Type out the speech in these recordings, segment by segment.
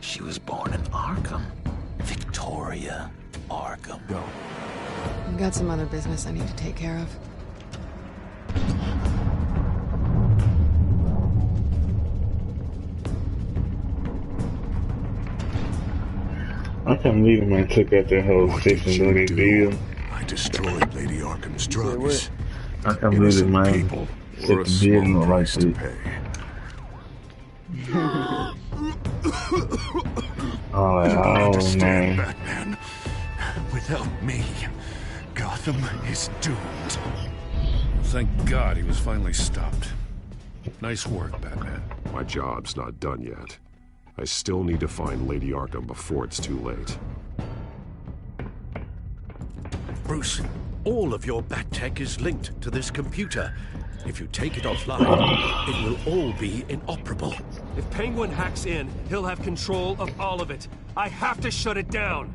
She was born in Arkham. Victoria Arkham. Go. I've got some other business I need to take care of. I can't believe man took out that whole station during the deal. I destroyed Lady Arkham's drugs. I can't believe it, man. People Set were a the deal small like price to that. pay. Oh man. Batman. Without me, Gotham is doomed. Thank God he was finally stopped. Nice work, Batman. My job's not done yet. I still need to find Lady Arkham before it's too late. Bruce, all of your bat tech is linked to this computer. If you take it offline, it will all be inoperable. If Penguin hacks in, he'll have control of all of it. I have to shut it down.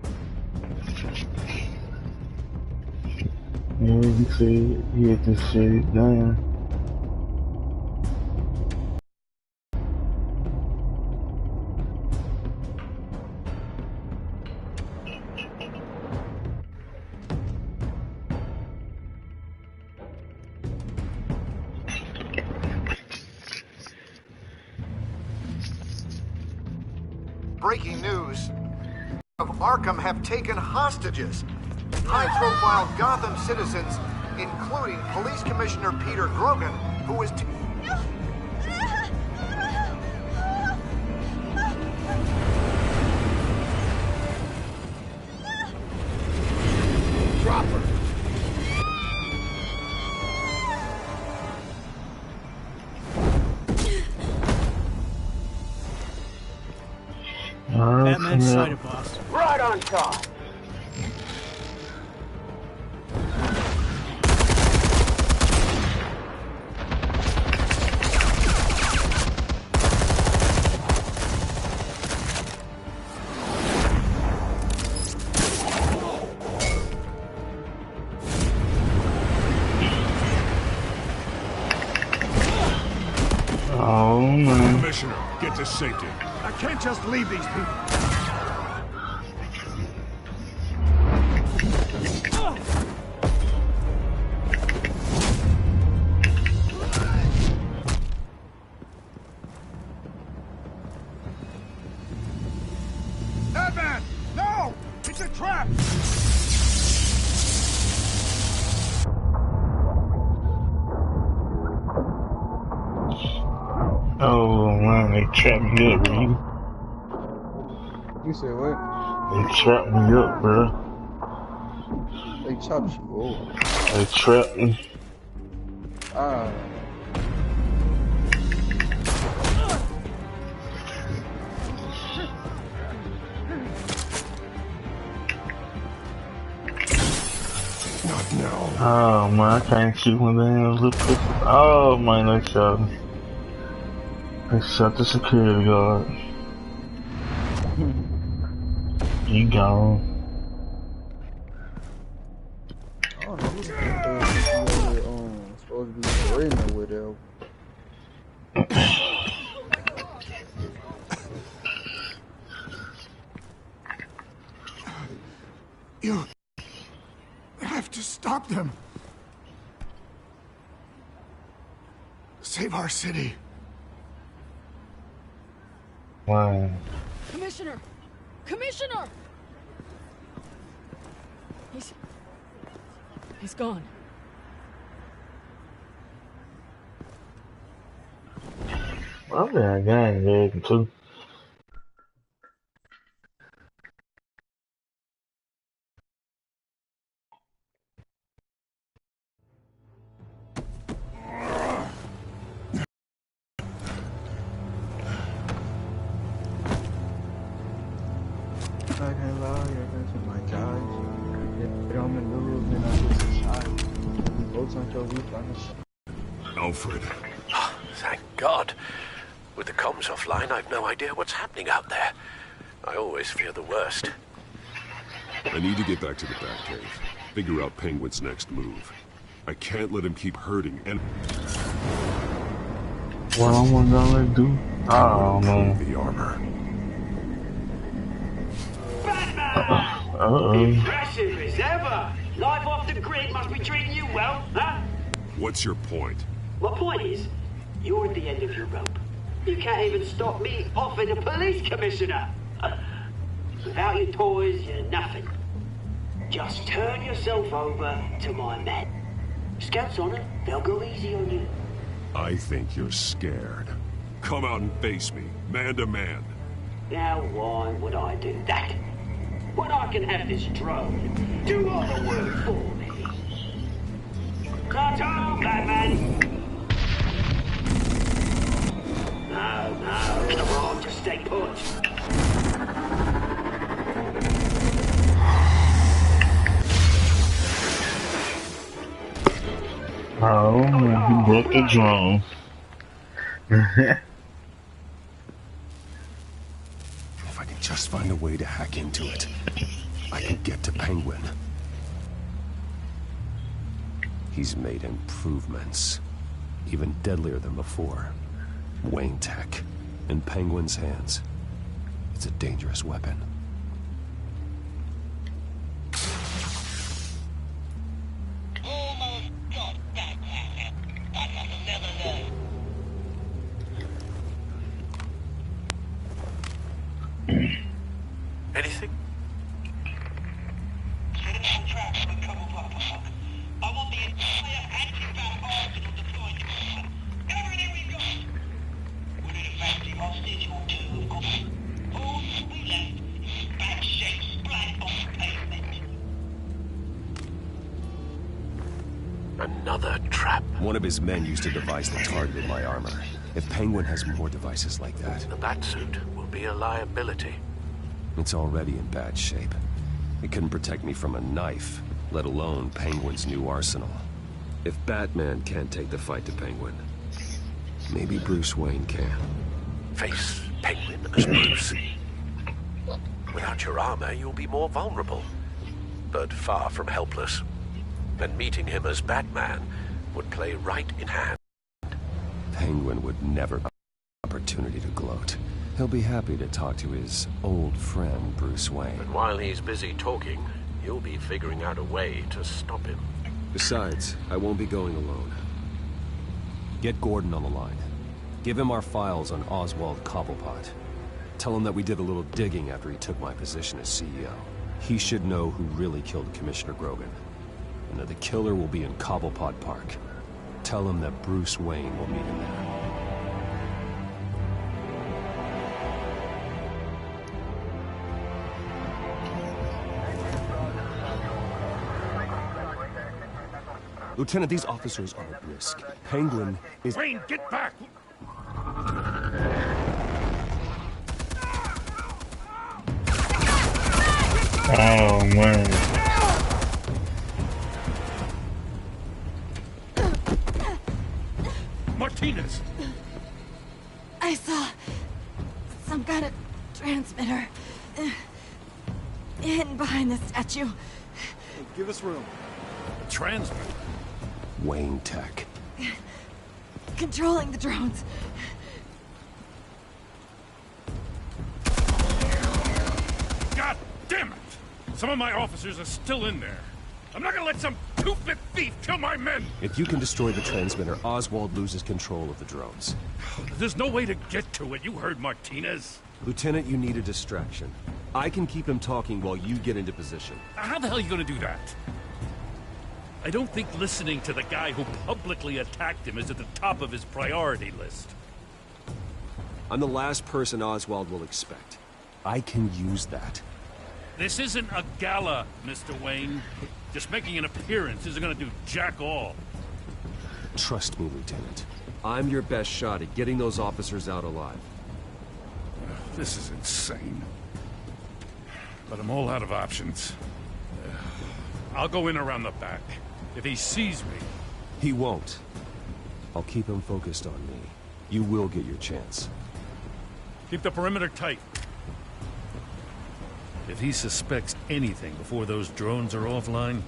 Yeah, you see, he had to shut it down. Breaking news of Arkham have taken hostages. High-profile Gotham citizens, including Police Commissioner Peter Grogan, who was Drop her. Batman's sighted, boss. Right on top. Oh man. Commissioner, get to safety. I can't just leave these people. Batman! No! It's a trap! Oh man, they trapped me up, man. You said what? They trapped me up, bro. They chopped you up. They trapped me. Ah. Not now. Oh man, I can't shoot when they have little pistol. Oh man, they shot me. They shot the security guard. He gone. I don't know who the fuck supposed to be parading with them. You have to stop them. Save our city. Wow. Commissioner! Commissioner! He's gone. I've been a gang there too. I can't lie, you're my guys. If I'm in news and I get some shot, we both on your roof on the shot. Alfred. Oh, thank God. With the comms offline, I've no idea what's happening out there. I always fear the worst. I need to get back to the Batcave. Figure out Penguin's next move. I can't let him keep hurting and... What I'm gonna do? Oh man. The armor. Impressive as ever. Life off the grid must be treating you well, huh? What's your point? My point is, you're at the end of your rope. You can't even stop me offing a police commissioner. Without your toys, you're nothing. Just turn yourself over to my men. Scouts on it, they'll go easy on you. I think you're scared. Come out and face me, man to man. Now why would I do that? When I can have this drone do all the work for me. Not all, Batman! No, come on, just stay put. Oh, he broke the drone. If I can just find a way to hack into it, I can get to Penguin. He's made improvements, even deadlier than before. Wayne Tech, in Penguin's hands. It's a dangerous weapon. Anything? Another trap. One of his men used a device that targeted my armor. If Penguin has more devices like that... The Batsuit will be a liability. It's already in bad shape. It couldn't protect me from a knife, let alone Penguin's new arsenal. If Batman can't take the fight to Penguin, maybe Bruce Wayne can. Face Penguin as Bruce. Without your armor, you'll be more vulnerable, but far from helpless. And meeting him as Batman would play right in hand. Penguin would never have an opportunity to gloat. He'll be happy to talk to his old friend, Bruce Wayne. And while he's busy talking, you'll be figuring out a way to stop him. Besides, I won't be going alone. Get Gordon on the line. Give him our files on Oswald Cobblepot. Tell him that we did a little digging after he took my position as CEO. He should know who really killed Commissioner Grogan. And that the killer will be in Cobblepot Park. Tell him that Bruce Wayne will meet him there. Lieutenant, these officers are at risk. Penguin is... Wayne, get back! Oh, man. Martinez! I saw some kind of transmitter hidden behind the statue. Give us room. A transmitter? Wayne Tech. Controlling the drones. God damn it! Some of my officers are still in there. I'm not gonna let some two-bit thief kill my men! If you can destroy the transmitter, Oswald loses control of the drones. There's no way to get to it. You heard Martinez. Lieutenant, you need a distraction. I can keep him talking while you get into position. How the hell are you gonna do that? I don't think listening to the guy who publicly attacked him is at the top of his priority list. I'm the last person Oswald will expect. I can use that. This isn't a gala, Mr. Wayne. Just making an appearance isn't gonna do jack all. Trust me, Lieutenant. I'm your best shot at getting those officers out alive. This is insane. But I'm all out of options. I'll go in around the back. If he sees me... He won't. I'll keep him focused on me. You will get your chance. Keep the perimeter tight. If he suspects anything before those drones are offline,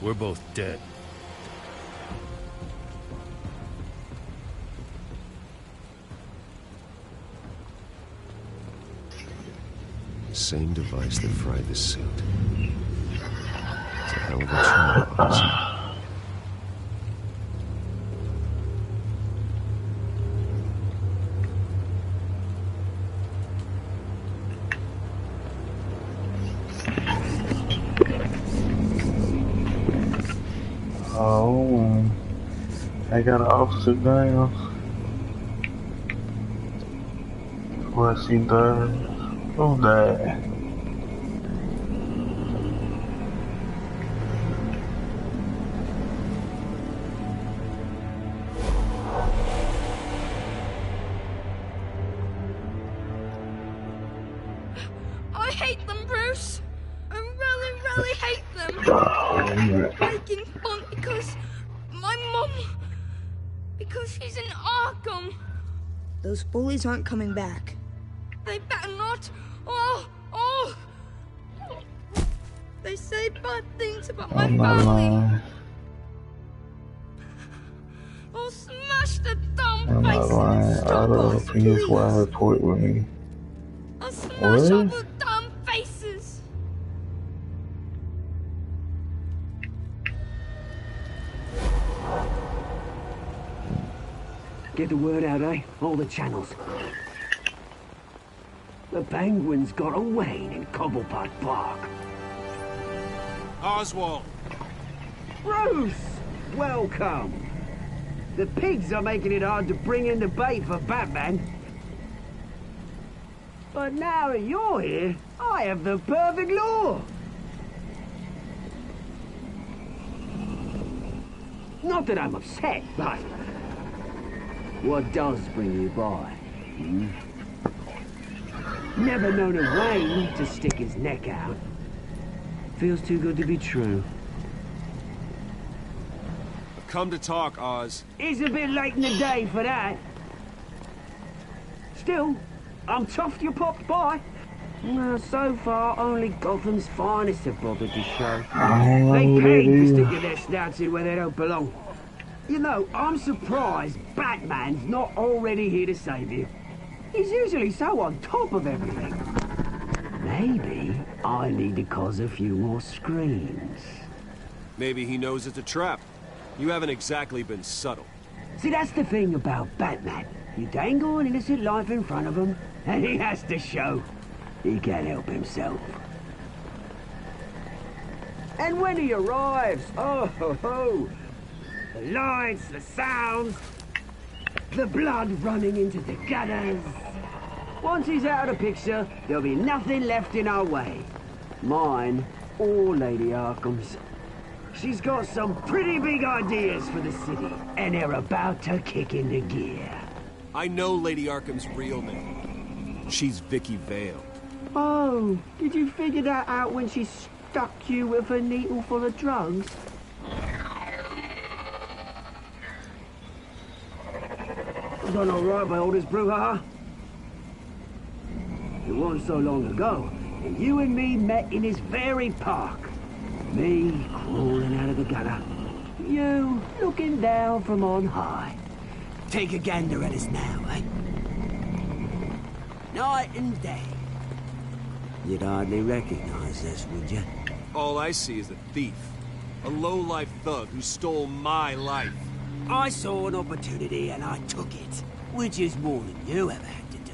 we're both dead. Same device that fried the suit. It's a hell of a challenge. Oh, I got an officer down. What she does? Oh, that. I hate them, Bruce. I really, really hate them. Making fun because my mum, because she's in Arkham. Those bullies aren't coming back. They better not. Oh. They say bad things about my family. I'll smash the dumb I'm not faces. lying. I don't think it's why I report with me. I'll smash all the dumb faces. Get the word out, eh? All the channels. The penguins got away in Cobblepot Park. Oswald! Bruce! Welcome! The pigs are making it hard to bring in the bait for Batman. But now that you're here, I have the perfect lure! Not that I'm upset, but... what does bring you by? Never known a Wayne to stick his neck out. Feels too good to be true. Come to talk, Oz. It's a bit late in the day for that. Still, I'm chuffed you popped by. Well, so far, only Gotham's finest have bothered to show. They paid for sticking their snouts in where they don't belong. You know, I'm surprised Batman's not already here to save you. He's usually so on top of everything. Maybe I need to cause a few more screams. Maybe he knows it's a trap. You haven't exactly been subtle. See, that's the thing about Batman. You dangle an innocent life in front of him, and he has to show he can't help himself. And when he arrives, oh ho ho! The lights, the sounds, the blood running into the gutters. Once he's out of the picture, there'll be nothing left in our way. Mine or Lady Arkham's. She's got some pretty big ideas for the city, and they're about to kick into gear. I know Lady Arkham's real name. She's Vicky Vale. Oh, did you figure that out when she stuck you with a needle full of drugs? Done all right by all this brouhaha. It wasn't so long ago, and you and me met in this very park. Me crawling out of the gutter. You looking down from on high. Take a gander at us now, eh? Night and day. You'd hardly recognize us, would you? All I see is a thief. A low-life thug who stole my life. I saw an opportunity and I took it, which is more than you ever had to do.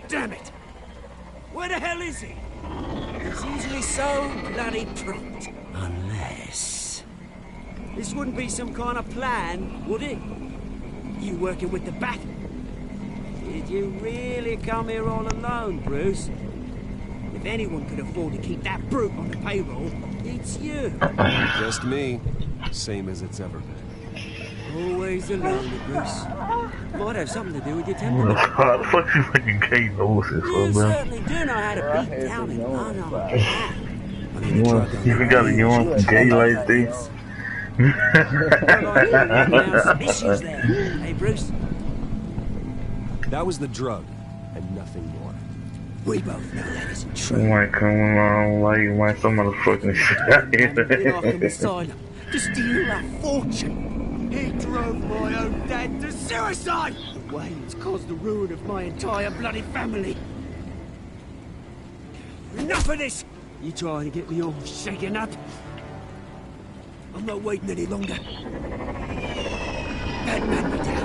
Damn it! Where the hell is he? He's usually so bloody prompt. Unless... this wouldn't be some kind of plan, would it? You working with the Bat? Did you really come here all alone, Bruce? If anyone could afford to keep that brute on the payroll, it's you. Just me. Same as it's ever been. Always alone, Bruce. Might have something to do with your What the temperament. fuck you fucking Kate Moses for, You bro? certainly do know how to beat down an unarmed man. You even got a young gay like this? Some issues there, hey Bruce? That was the drug, and nothing more. We both know that isn't You true. might come along like you might some motherfucking shit. In Arkham Asylum, to steal a fortune. He drove my own dad to suicide! The Waynes caused the ruin of my entire bloody family. Enough of this! You trying to get me all shaken up? I'm not waiting any longer. Batman me down.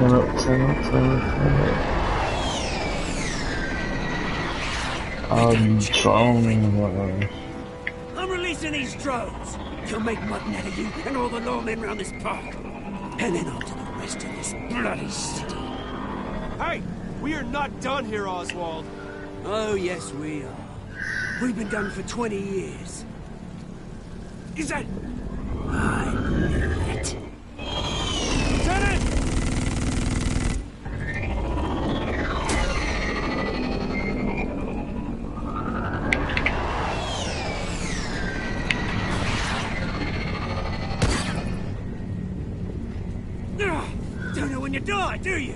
I'm trying. I'm releasing these drones. You'll make mutton out of you and all the lawmen around this park. And then on to the rest of this bloody city. Hey! We are not done here, Oswald. Oh, yes, we are. We've been done for 20 years. Is that... I knew it. Lieutenant! Don't know when you die, do you?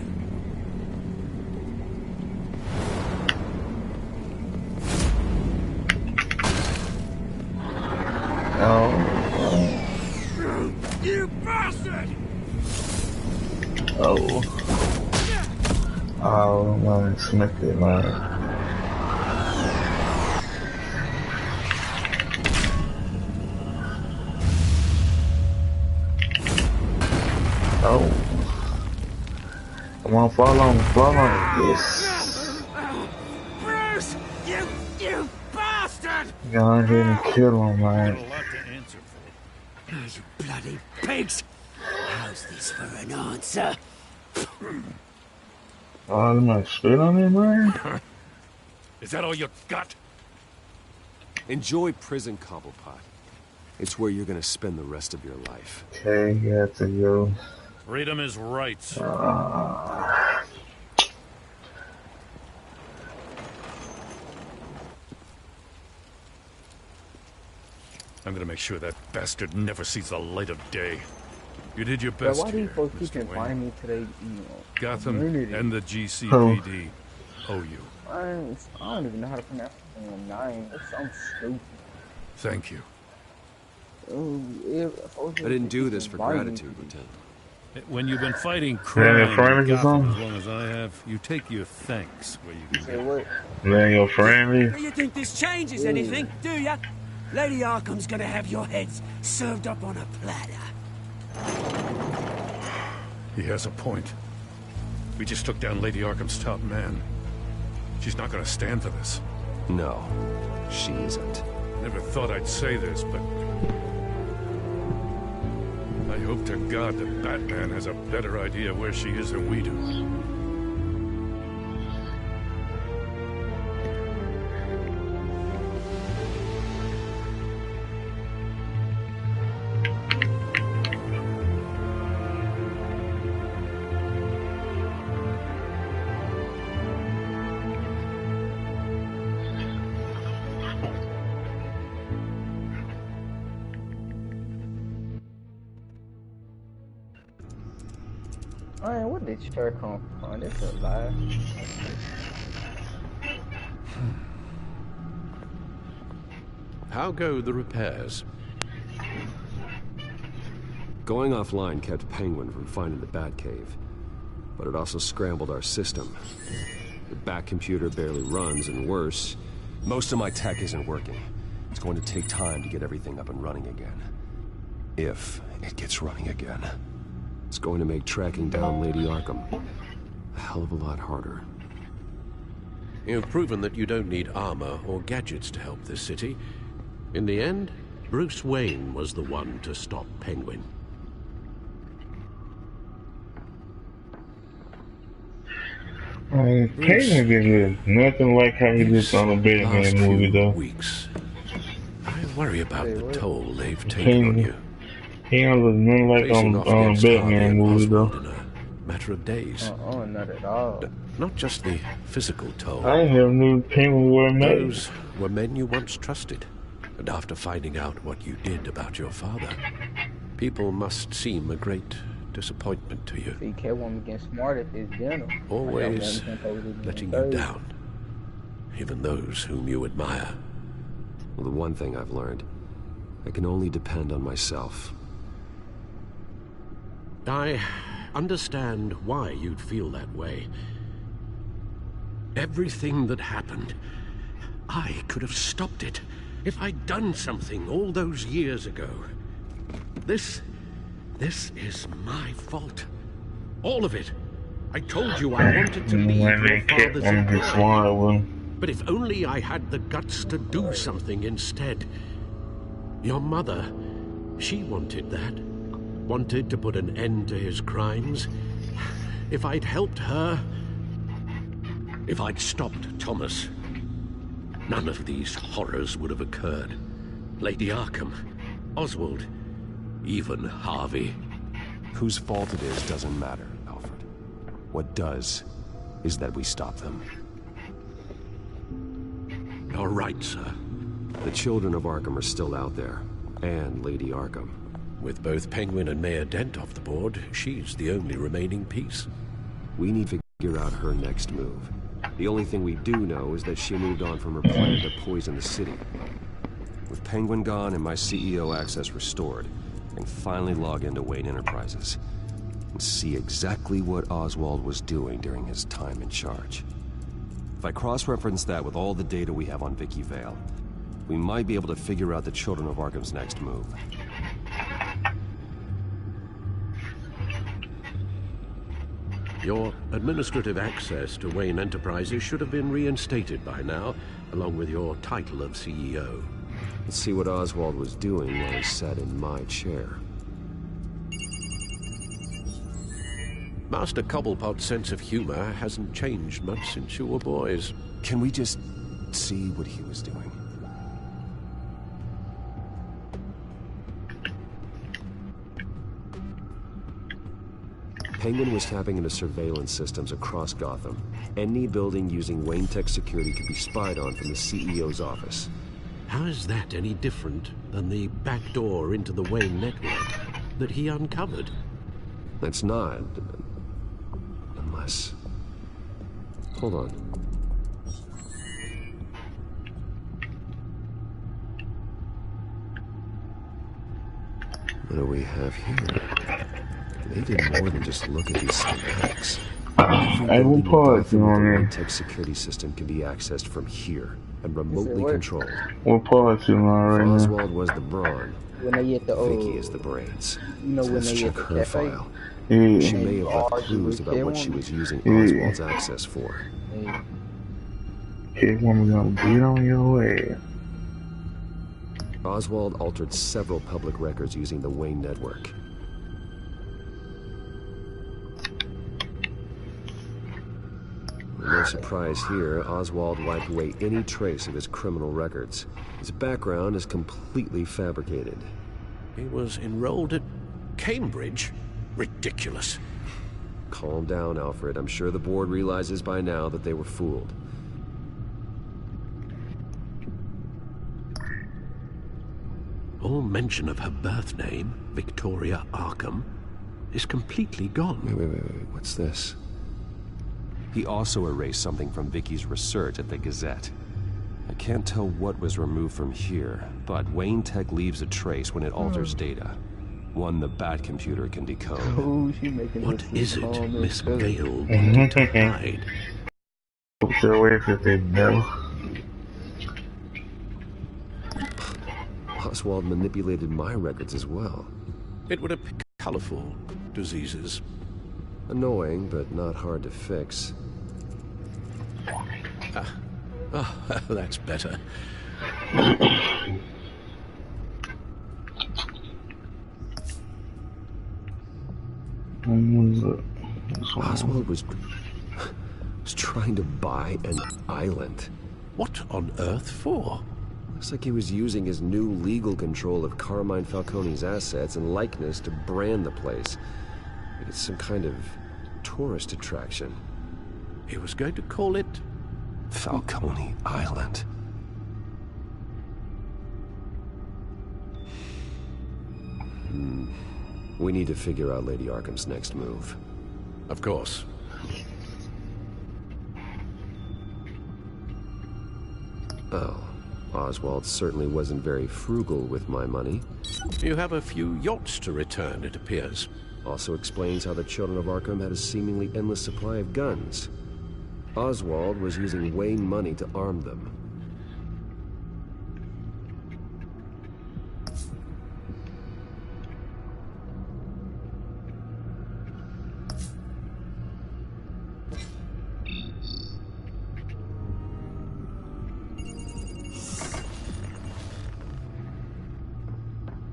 You bastard! Oh. Oh, man, smacked it, man. Oh. Come on, follow on. Yes. Bruce! You bastard! Go on here and kill him, man. You bloody pigs! How's this for an answer? Oh, you might spit on him, man? Is that all you got? Enjoy prison, Cobblepot. It's where you're gonna spend the rest of your life. Okay, got to go. Freedom is rights. I'm gonna make sure that bastard never sees the light of day. You did your best. Why do you here, folks keep Mr. inviting Wayne. me today? Gotham community? and the GCPD owe you. I don't even know how to pronounce the name. It sounds stupid. Thank you. I didn't do this for gratitude, Lieutenant. When you've been fighting crime in Gotham as long as I have, you take your thanks where you can get it. Man, your friendly. Do you think this changes anything, do ya? Lady Arkham's gonna have your heads served up on a platter. He has a point. We just took down Lady Arkham's top man. She's not gonna stand for this. No, she isn't. Never thought I'd say this, but I hope to God that Batman has a better idea where she is than we do. Man, where did chair come from? This is live. How go the repairs? Going offline kept Penguin from finding the Batcave, but it also scrambled our system. The Bat computer barely runs, and worse, most of my tech isn't working. It's going to take time to get everything up and running again. If it gets running again. It's going to make tracking down Lady Arkham a hell of a lot harder. You've proven that you don't need armor or gadgets to help this city. In the end, Bruce Wayne was the one to stop Penguin. Penguin didn't look nothing like how he looks on a Batman movie, though. Weeks. I worry about the toll they've taken on you. He don't look nothing like on a Batman movie, though. In a matter of days. Not at all. Not just the physical toll. I never knew Penguin were made. Those were men you once trusted. And after finding out what you did about your father, people must seem a great disappointment to you. See, Catwoman getting smart at this dinner. Always letting you down. Even those whom you Well, the one thing I've learned, I can only depend on myself. I understand why you'd feel that way. Everything that happened, I could have stopped it if I'd done something all those years ago. This is my fault. All of it. I told you I wanted to leave your father's employ. But if only I had the guts to do something instead. Your mother, she wanted that. Wanted to put an end to his crimes. If I'd helped her, if I'd stopped Thomas, none of these horrors would have occurred. Lady Arkham, Oswald, even Harvey. Whose fault it is doesn't matter, Alfred. What does is that we stop them. You're right, sir. The children of Arkham are still out there, and Lady Arkham. With both Penguin and Mayor Dent off the board, she's the only remaining piece. We need to figure out her next move. The only thing we do know is that she moved on from her plan to poison the city. With Penguin gone and my CEO access restored, I can finally log into Wayne Enterprises and see exactly what Oswald was doing during his time in charge. If I cross-reference that with all the data we have on Vicky Vale, we might be able to figure out the Children of Arkham's next move. Your administrative access to Wayne Enterprises should have been reinstated by now, along with your title of CEO. Let's see what Oswald was doing while he sat in my chair. Master Cobblepot's sense of humor hasn't changed much since you were boys. Can we just see what he was doing? Penguin was tapping into surveillance systems across Gotham. Any building using Wayne Tech security could be spied on from the CEO's office. How is that any different than the back door into the Wayne network that he uncovered? That's not. Unless... Hold on. What do we have here? They did more than just look at these schematics. I will pause you on the tech security system can be accessed from here and remotely controlled. We'll pause you on right now. Oswald was the brawn. Vicky is the brains. You know, so when let's they check get her the cafe, file. Yeah. She may have left clues about what she was using Oswald's access for. Okay, woman, gonna beat on your way. Oswald altered several public records using the Wayne network. No surprise here, Oswald wiped away any trace of his criminal records. His background is completely fabricated. He was enrolled at Cambridge? Ridiculous. Calm down, Alfred. I'm sure the board realizes by now that they were fooled. All mention of her birth name, Victoria Arkham, is completely gone. Wait. What's this? He also erased something from Vicky's research at the Gazette. I can't tell what was removed from here, but Wayne Tech leaves a trace when it alters data. One the Bat computer can decode. Oh, she making what is it Miss Gale wanted to hide? Oswald manipulated my records as well. It would have picked colorful diseases. Annoying, but not hard to fix. That's better. Oswald was trying to buy an island. What on earth for? Looks like he was using his new legal control of Carmine Falcone's assets and likeness to brand the place. Like it's some kind of tourist attraction. He was going to call it Falcone Island. We need to figure out Lady Arkham's next move. Of course. Oh, Oswald certainly wasn't very frugal with my money. You have a few yachts to return, it appears. Also explains how the children of Arkham had a seemingly endless supply of guns. Oswald was using Wayne money to arm them.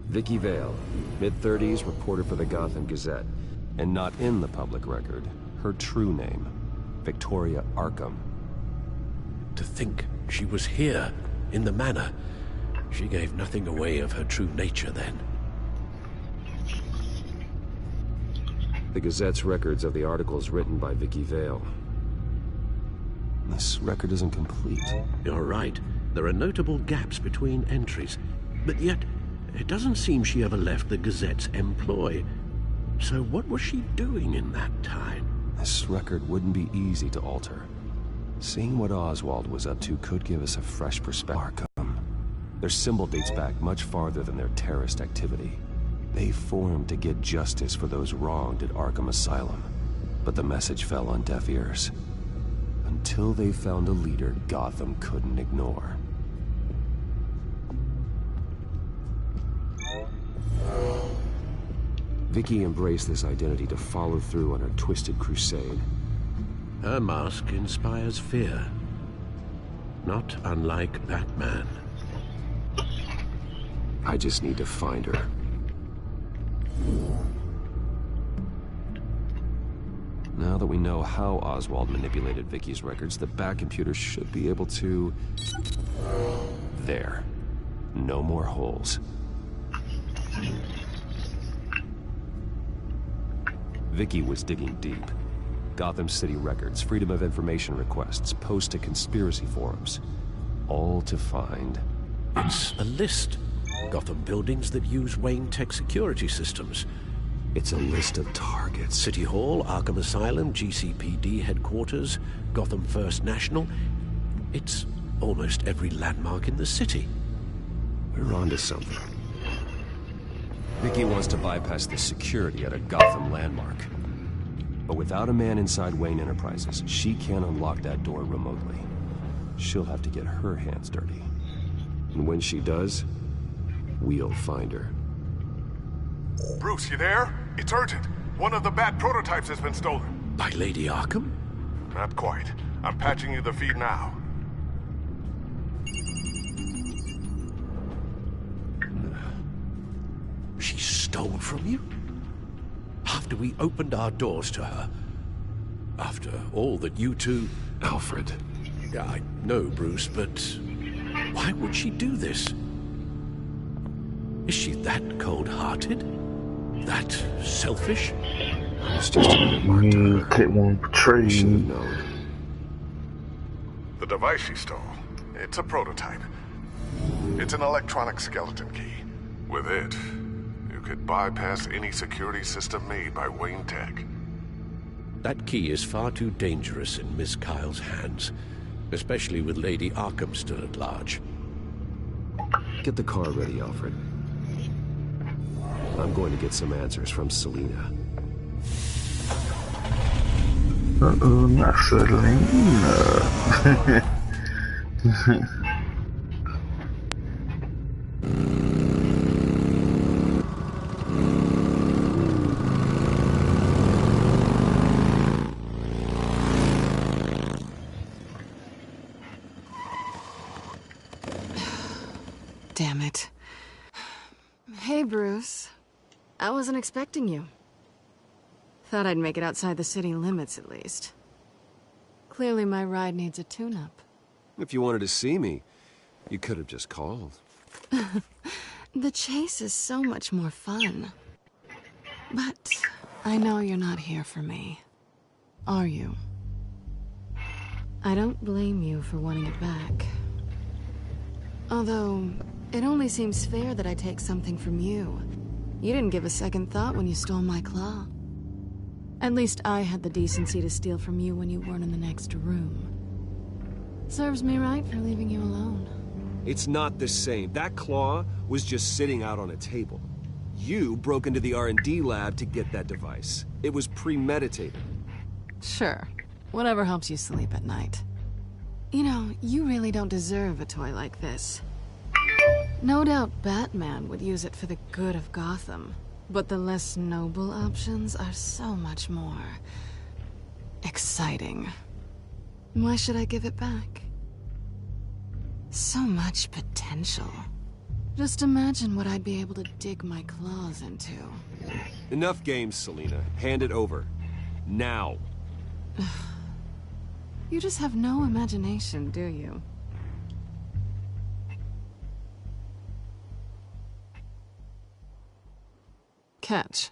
Vicky Vale, mid-30s, reporter for the Gotham Gazette. And not in the public record, her true name, Victoria Arkham. To think she was here, in the manor. She gave nothing away of her true nature then. The Gazette's records of the articles written by Vicky Vale. This record isn't complete. You're right. There are notable gaps between entries. But yet, it doesn't seem she ever left the Gazette's employ. So what was she doing in that time? This record wouldn't be easy to alter. Seeing what Oswald was up to could give us a fresh perspective. Arkham. Their symbol dates back much farther than their terrorist activity. They formed to get justice for those wronged at Arkham Asylum. But the message fell on deaf ears. Until they found a leader Gotham couldn't ignore. Vicky embraced this identity to follow through on her twisted crusade. Her mask inspires fear. Not unlike Batman. I just need to find her. Now that we know how Oswald manipulated Vicky's records, the Bat computer should be able to... There. No more holes. Vicky was digging deep. Gotham City records, Freedom of Information requests, posts to conspiracy forums. All to find... It's a list. Gotham buildings that use Wayne Tech security systems. It's a list of targets. City Hall, Arkham Asylum, GCPD headquarters, Gotham First National. It's almost every landmark in the city. We're onto something. Vicky wants to bypass the security at a Gotham landmark. But without a man inside Wayne Enterprises, she can't unlock that door remotely. She'll have to get her hands dirty. And when she does, we'll find her. Bruce, you there? It's urgent. One of the Bat prototypes has been stolen. By Lady Arkham? Not quite. I'm patching you the feed now. She stole from you? After we opened our doors to her? After all that you two... Alfred. Yeah, I know, Bruce, but... why would she do this? Is she that cold-hearted? That selfish? It's just a one betrayed. Should have known. The device she stole, it's a prototype. It's an electronic skeleton key. With it, you could bypass any security system made by Wayne Tech. That key is far too dangerous in Miss Kyle's hands, especially with Lady Arkham still at large. Get the car ready, Alfred. I'm going to get some answers from Selina. Uh-oh, not Selina. Damn it. Hey, Bruce. I wasn't expecting you. Thought I'd make it outside the city limits, at least. Clearly my ride needs a tune-up. If you wanted to see me, you could have just called. The chase is so much more fun. But I know you're not here for me. Are you? I don't blame you for wanting it back. Although, it only seems fair that I take something from you. You didn't give a second thought when you stole my claw. At least I had the decency to steal from you when you weren't in the next room. Serves me right for leaving you alone. It's not the same. That claw was just sitting out on a table. You broke into the R&D lab to get that device. It was premeditated. Sure. Whatever helps you sleep at night. You know, you really don't deserve a toy like this. No doubt Batman would use it for the good of Gotham, but the less noble options are so much more exciting. Why should I give it back? So much potential. Just imagine what I'd be able to dig my claws into. Enough games, Selina. Hand it over. Now. You just have no imagination, do you? Catch.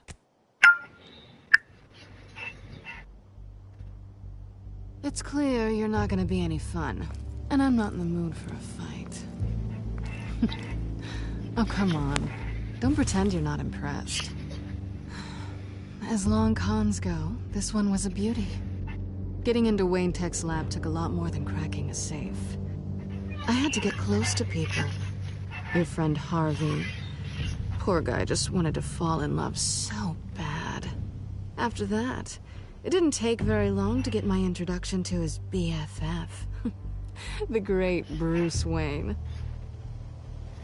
It's clear you're not gonna be any fun, and I'm not in the mood for a fight. Oh, come on. Don't pretend you're not impressed. As long cons go, this one was a beauty. Getting into Wayne Tech's lab took a lot more than cracking a safe. I had to get close to people. Your friend Harvey. Poor guy just wanted to fall in love so bad. After that, it didn't take very long to get my introduction to his BFF. The great Bruce Wayne.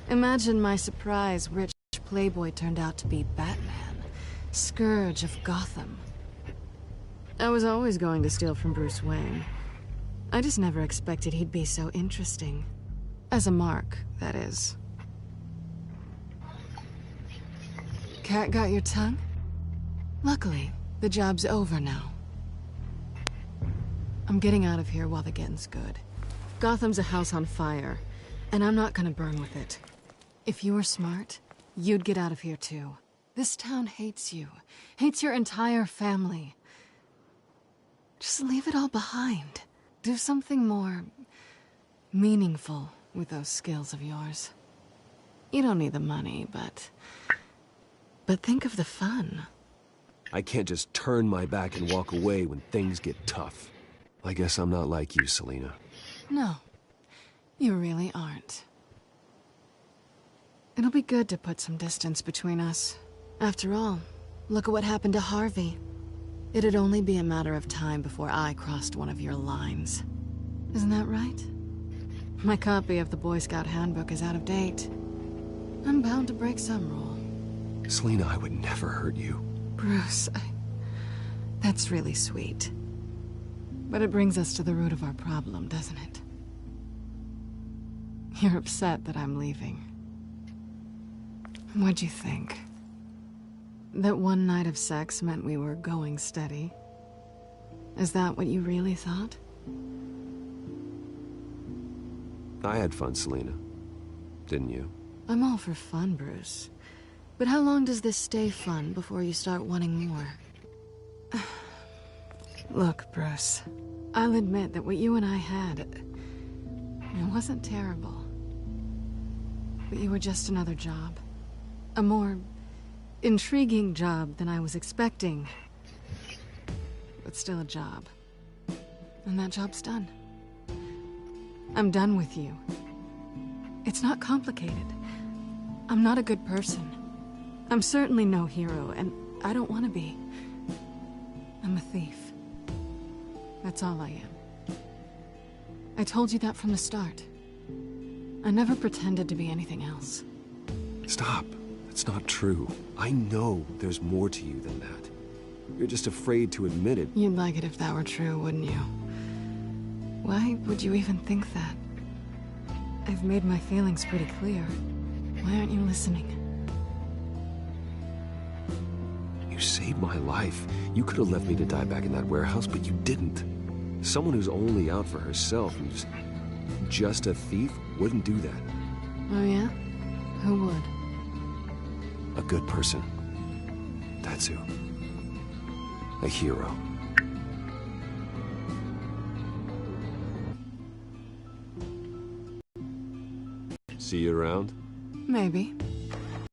Imagine my surprise rich playboy turned out to be Batman, Scourge of Gotham. I was always going to steal from Bruce Wayne. I just never expected he'd be so interesting. As a mark, that is. Cat got your tongue? Luckily, the job's over now. I'm getting out of here while the getting's good. Gotham's a house on fire, and I'm not gonna burn with it. If you were smart, you'd get out of here too. This town hates you, hates your entire family. Just leave it all behind. Do something more meaningful with those skills of yours. You don't need the money, but think of the fun. I can't just turn my back and walk away when things get tough. I guess I'm not like you, Selina. No, you really aren't. It'll be good to put some distance between us. After all, look at what happened to Harvey. It'd only be a matter of time before I crossed one of your lines. Isn't that right? My copy of the Boy Scout Handbook is out of date. I'm bound to break some rule. Selina, I would never hurt you. Bruce, that's really sweet. But it brings us to the root of our problem, doesn't it? You're upset that I'm leaving. What'd you think? That one night of sex meant we were going steady? Is that what you really thought? I had fun, Selina. Didn't you? I'm all for fun, Bruce. But how long does this stay fun before you start wanting more? Look, Bruce. I'll admit that what you and I had... it wasn't terrible. But you were just another job. A more intriguing job than I was expecting. But still a job. And that job's done. I'm done with you. It's not complicated. I'm not a good person. I'm certainly no hero, and I don't want to be. I'm a thief. That's all I am. I told you that from the start. I never pretended to be anything else. Stop. That's not true. I know there's more to you than that. You're just afraid to admit it. You'd like it if that were true, wouldn't you? Why would you even think that? I've made my feelings pretty clear. Why aren't you listening? You saved my life. You could have left me to die back in that warehouse, but you didn't. Someone who's only out for herself, who's just a thief, wouldn't do that. Oh yeah? Who would? A good person. That's who. A hero. See you around? Maybe.